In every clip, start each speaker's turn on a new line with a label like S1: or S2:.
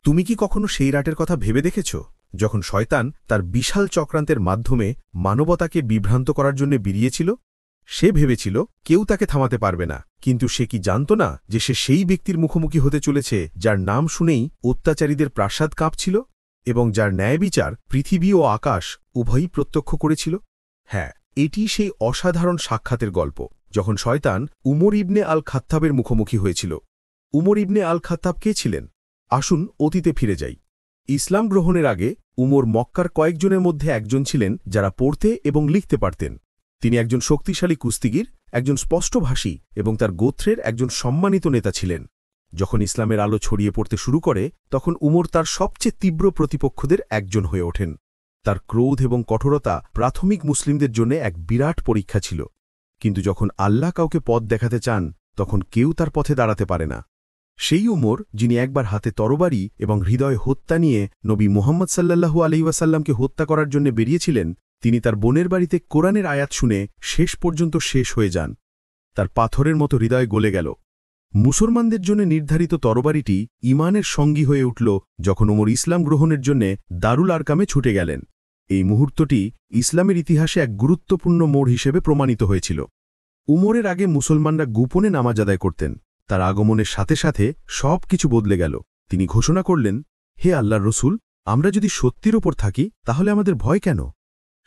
S1: তুমি কি কখনো সেই রাতের কথা ভেবে দেখেছ যখন শয়তান তার বিশাল চক্রান্তের মাধ্যমে মানবতাকে বিভ্রান্ত করার জন্য বেরিয়েছিল? সে ভেবেছিল কেউ তাকে থামাতে পারবে না, কিন্তু সে কি জানত না যে সে সেই ব্যক্তির মুখোমুখি হতে চলেছে যার নাম শুনেই অত্যাচারীদের প্রাসাদ কাঁপছিল এবং যার ন্যায় বিচার পৃথিবী ও আকাশ উভয়ই প্রত্যক্ষ করেছিল? হ্যাঁ, এটি সেই অসাধারণ সাক্ষাতের গল্প যখন শয়তান উমর ইবনে আল খাত্তাবের মুখোমুখি হয়েছিল। উমর ইবনে আল খাত্তাব কে ছিলেন? আসুন অতীতে ফিরে যাই। ইসলাম গ্রহণের আগে উমর মক্কার কয়েকজনের মধ্যে একজন ছিলেন যারা পড়তে এবং লিখতে পারতেন। তিনি একজন শক্তিশালী কুস্তিগির, একজন স্পষ্টভাষী এবং তার গোত্রের একজন সম্মানিত নেতা ছিলেন। যখন ইসলামের আলো ছড়িয়ে পড়তে শুরু করে তখন উমর তার সবচেয়ে তীব্র প্রতিপক্ষদের একজন হয়ে ওঠেন। তার ক্রোধ এবং কঠোরতা প্রাথমিক মুসলিমদের জন্য এক বিরাট পরীক্ষা ছিল, কিন্তু যখন আল্লাহ কাউকে পথ দেখাতে চান তখন কেউ তার পথে দাঁড়াতে পারে না। সেই উমর যিনি একবার হাতে তরবারি এবং হৃদয় হত্যা নিয়ে নবী মুহাম্মদ সাল্লাল্লাহু আলাইহি ওয়াসাল্লামকে হত্যা করার জন্য বেরিয়েছিলেন, তিনি তার বোনের বাড়িতে কোরআনের আয়াত শুনে শেষ পর্যন্ত শেষ হয়ে যান। তার পাথরের মতো হৃদয় গলে গেল। মুসলমানদের জন্য নির্ধারিত তরবারিটি ঈমানের সঙ্গী হয়ে উঠল যখন উমর ইসলাম গ্রহণের জন্য দারুল আরকামে ছুটে গেলেন। এই মুহূর্তটি ইসলামের ইতিহাসে এক গুরুত্বপূর্ণ মোড় হিসেবে প্রমাণিত হয়েছিল। উমরের আগে মুসলমানরা গোপনে নামাজ আদায় করতেন। তার আগমনের সাথে সাথে সব কিছু বদলে গেল। তিনি ঘোষণা করলেন, হে আল্লাহর রসুল, আমরা যদি সত্যির ওপর থাকি তাহলে আমাদের ভয় কেন?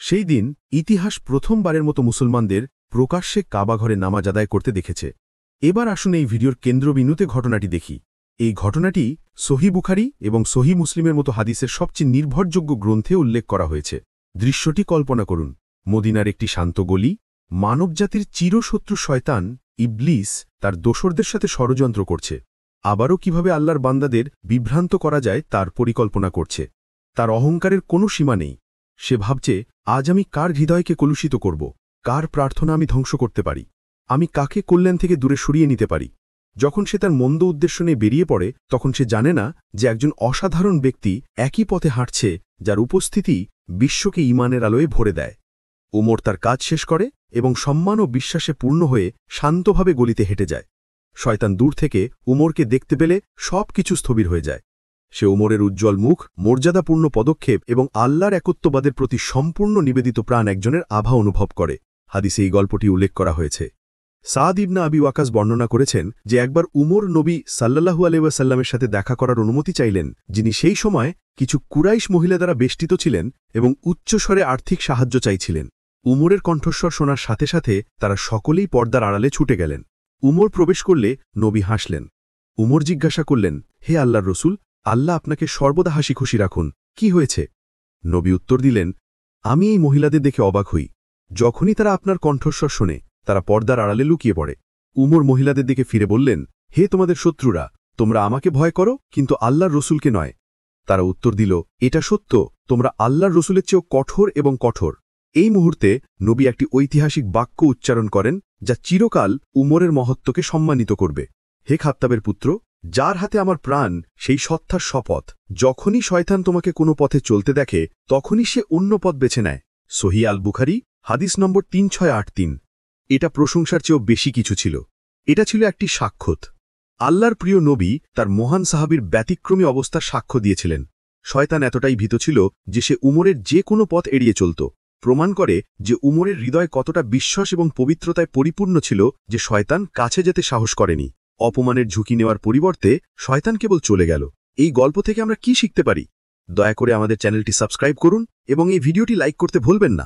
S1: সেই দিন ইতিহাস প্রথমবারের মতো মুসলমানদের প্রকাশ্যে কাবাঘরে নামাজ আদায় করতে দেখেছে। এবার আসুন এই ভিডিওর কেন্দ্রবিন্দুতে ঘটনাটি দেখি। এই ঘটনাটি সহিহ বুখারী এবং সহিহ মুসলিমের মতো হাদিসের সবচেয়ে নির্ভরযোগ্য গ্রন্থে উল্লেখ করা হয়েছে। দৃশ্যটি কল্পনা করুন। মদিনার একটি শান্ত গলি। মানবজাতির চিরশত্রু শয়তান ইবলিস তার দোসরদের সাথে ষড়যন্ত্র করছে। আবারও কিভাবে আল্লাহর বান্দাদের বিভ্রান্ত করা যায় তার পরিকল্পনা করছে। তার অহংকারের কোনো সীমা নেই। সে ভাবছে, আজ আমি কার হৃদয়কে কলুষিত করব, কার প্রার্থনা আমি ধ্বংস করতে পারি, আমি কাকে কল্যাণ থেকে দূরে সরিয়ে নিতে পারি। যখন সে তার মন্দ উদ্দেশ্য নিয়ে বেরিয়ে পড়ে তখন সে জানে না যে একজন অসাধারণ ব্যক্তি একই পথে হাঁটছে যার উপস্থিতি বিশ্বকে ঈমানের আলোয় ভরে দেয়। উমর তার কাজ শেষ করে এবং সম্মান ও বিশ্বাসে পূর্ণ হয়ে শান্তভাবে গলিতে হেঁটে যায়। শয়তান দূর থেকে উমরকে দেখতে পেলে সব কিছু স্থবির হয়ে যায়। সে উমরের উজ্জ্বল মুখ, মর্যাদাপূর্ণ পদক্ষেপ এবং আল্লাহর একত্ববাদের প্রতি সম্পূর্ণ নিবেদিত প্রাণ একজনের আভা অনুভব করে। হাদিসে এই গল্পটি উল্লেখ করা হয়েছে। সাদ ইবনে আবি ওয়াকাস বর্ণনা করেছেন যে একবার উমর নবী সাল্লাল্লাহু আলাইহি ওয়াসাল্লামের সাথে দেখা করার অনুমতি চাইলেন, যিনি সেই সময় কিছু কুরাইশ মহিলা দ্বারা বেষ্টিত ছিলেন এবং উচ্চস্বরে আর্থিক সাহায্য চাইছিলেন। উমরের কণ্ঠস্বর শোনার সাথে সাথে তারা সকলেই পর্দার আড়ালে ছুটে গেলেন। উমর প্রবেশ করলে নবী হাসলেন। উমর জিজ্ঞাসা করলেন, হে আল্লাহর রসুল, আল্লাহ আপনাকে সর্বদা হাসি খুশি রাখুন, কি হয়েছে? নবী উত্তর দিলেন, আমি এই মহিলাদের দেখে অবাক হই। যখনই তারা আপনার কণ্ঠস্বর শোনে তারা পর্দার আড়ালে লুকিয়ে পড়ে। উমর মহিলাদের দিকে ফিরে বললেন, হে তোমাদের শত্রুরা, তোমরা আমাকে ভয় করো কিন্তু আল্লাহর রসুলকে নয়। তারা উত্তর দিল, এটা সত্য, তোমরা আল্লাহর রসুলের চেয়েও কঠোর এবং কঠোর। এই মুহূর্তে নবী একটি ঐতিহাসিক বাক্য উচ্চারণ করেন যা চিরকাল উমরের মহত্বকে সম্মানিত করবে। হে খাত্তাবের পুত্র, যার হাতে আমার প্রাণ, সেই সত্তার শপথ, যখনই শয়তান তোমাকে কোনো পথে চলতে দেখে তখনই সে অন্য পথ বেছে নেয়। সহিহ আল বুখারী হাদিস নম্বর 3683। এটা প্রশংসার চেয়েও বেশি কিছু ছিল। এটা ছিল একটি সাক্ষ্যত। আল্লাহর প্রিয় নবী তার মহান সাহাবীর ব্যতিক্রমী অবস্থার সাক্ষ্য দিয়েছিলেন। শয়তান এতটাই ভীত ছিল যে সে উমরের যে কোনো পথ এড়িয়ে চলত। প্রমাণ করে যে উমরের হৃদয় কতটা বিশ্বাস এবং পবিত্রতায় পরিপূর্ণ ছিল যে শয়তান কাছে যেতে সাহস করেনি। অপমানের ঝুঁকি নেওয়ার পরিবর্তে শয়তান কেবল চলে গেল। এই গল্প থেকে আমরা কি শিখতে পারি? দয়া করে আমাদের চ্যানেলটি সাবস্ক্রাইব করুন এবং এই ভিডিওটি লাইক করতে ভুলবেন না।